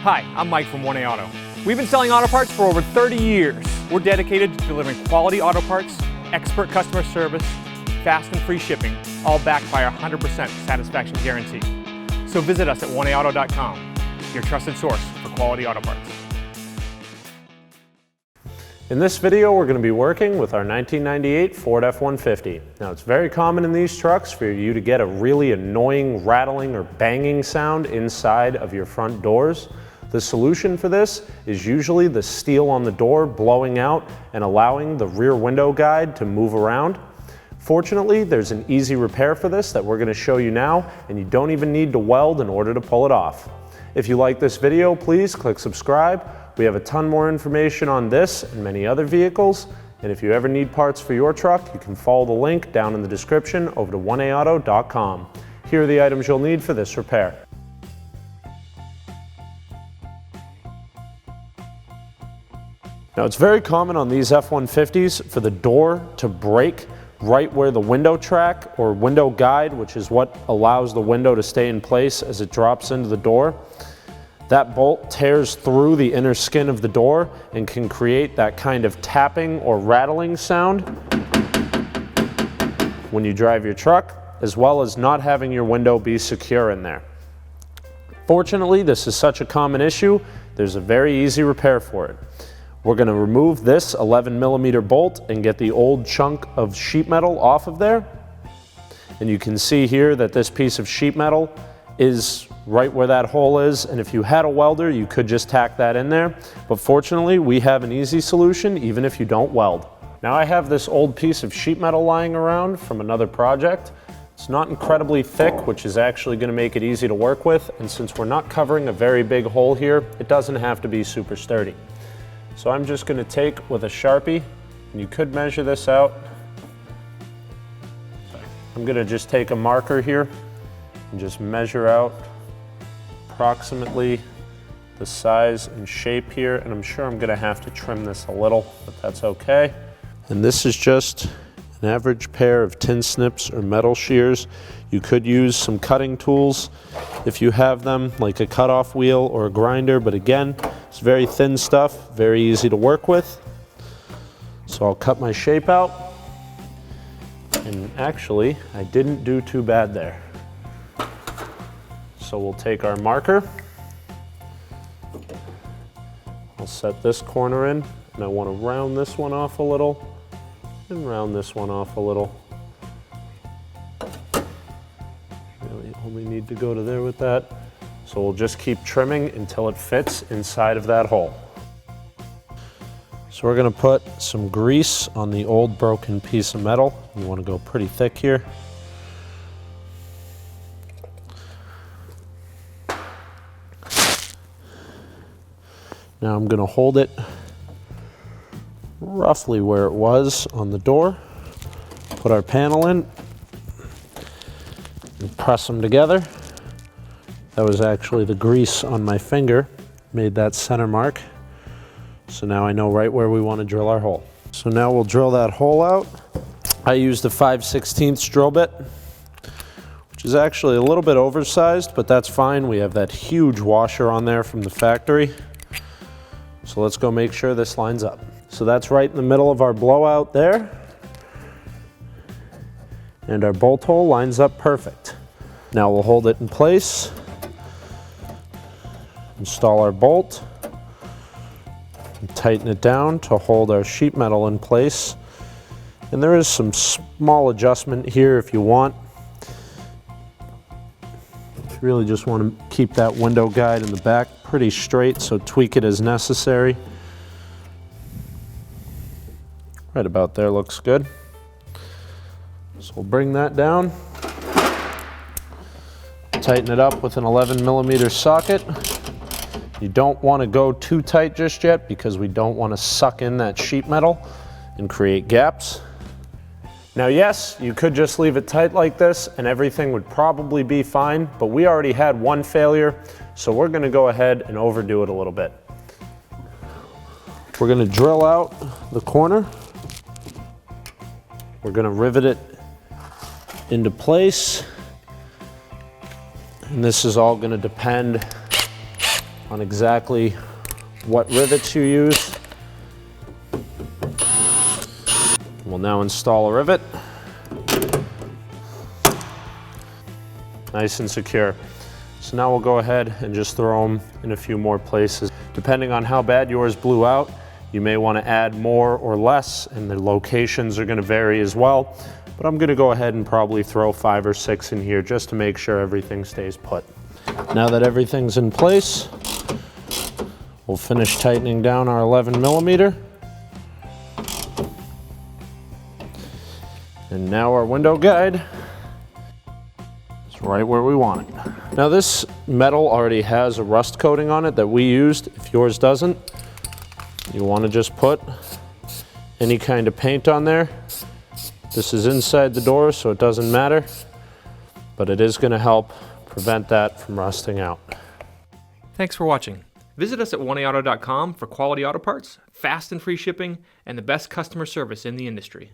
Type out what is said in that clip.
Hi, I'm Mike from 1A Auto. We've been selling auto parts for over 30 years. We're dedicated to delivering quality auto parts, expert customer service, fast and free shipping, all backed by our 100% satisfaction guarantee. So visit us at 1aauto.com, your trusted source for quality auto parts. In this video, we're going to be working with our 1998 Ford F-150. Now, it's very common in these trucks for you to get a really annoying rattling or banging sound inside of your front doors. The solution for this is usually the steel on the door blowing out and allowing the rear window guide to move around. Fortunately, there's an easy repair for this that we're going to show you now, and you don't even need to weld in order to pull it off. If you like this video, please click subscribe. We have a ton more information on this and many other vehicles, and if you ever need parts for your truck, you can follow the link down in the description over to 1aauto.com. Here are the items you'll need for this repair. Now, it's very common on these F-150s for the door to break right where the window track or window guide, which is what allows the window to stay in place as it drops into the door. That bolt tears through the inner skin of the door and can create that kind of tapping or rattling sound when you drive your truck, as well as not having your window be secure in there. Fortunately, this is such a common issue, there's a very easy repair for it. We're going to remove this 11mm bolt and get the old chunk of sheet metal off of there. And you can see here that this piece of sheet metal is right where that hole is, and if you had a welder, you could just tack that in there. But fortunately, we have an easy solution even if you don't weld. Now, I have this old piece of sheet metal lying around from another project. It's not incredibly thick, which is actually going to make it easy to work with, and since we're not covering a very big hole here, it doesn't have to be super sturdy. So I'm just going to take with a Sharpie, and you could measure this out. I'm going to just take a marker here and just measure out approximately the size and shape here, and I'm sure I'm going to have to trim this a little, but that's okay. And this is just an average pair of tin snips or metal shears. You could use some cutting tools if you have them, like a cutoff wheel or a grinder, but again, it's very thin stuff, very easy to work with. So I'll cut my shape out, and actually, I didn't do too bad there. So we'll take our marker, I'll set this corner in, and I want to round this one off a little, and round this one off a little. Really only need to go to there with that. So we'll just keep trimming until it fits inside of that hole. So we're going to put some grease on the old broken piece of metal. You want to go pretty thick here. Now I'm going to hold it roughly where it was on the door, put our panel in, and press them together. That was actually the grease on my finger, made that center mark. So now I know right where we want to drill our hole. So now we'll drill that hole out. I used a 5/16 drill bit, which is actually a little bit oversized, but that's fine. We have that huge washer on there from the factory. So let's go make sure this lines up. So that's right in the middle of our blowout there. And our bolt hole lines up perfect. Now we'll hold it in place, install our bolt, and tighten it down to hold our sheet metal in place. And there is some small adjustment here if you want. You really just want to keep that window guide in the back pretty straight, so tweak it as necessary. Right about there looks good. So we'll bring that down, tighten it up with an 11mm socket. You don't want to go too tight just yet because we don't want to suck in that sheet metal and create gaps. Now, yes, you could just leave it tight like this and everything would probably be fine, but we already had one failure, so we're going to go ahead and overdo it a little bit. We're going to drill out the corner. We're going to rivet it into place. And this is all going to depend on exactly what rivets you use. We'll now install a rivet. Nice and secure. So now we'll go ahead and just throw them in a few more places. Depending on how bad yours blew out, you may want to add more or less, and the locations are going to vary as well. But I'm going to go ahead and probably throw 5 or 6 in here just to make sure everything stays put. Now that everything's in place, we'll finish tightening down our 11mm. And now our window guide is right where we want it. Now this metal already has a rust coating on it that we used. If yours doesn't, you want to just put any kind of paint on there. This is inside the door, so it doesn't matter, but it is going to help prevent that from rusting out. Thanks for watching. Visit us at 1AAuto.com for quality auto parts, fast and free shipping, and the best customer service in the industry.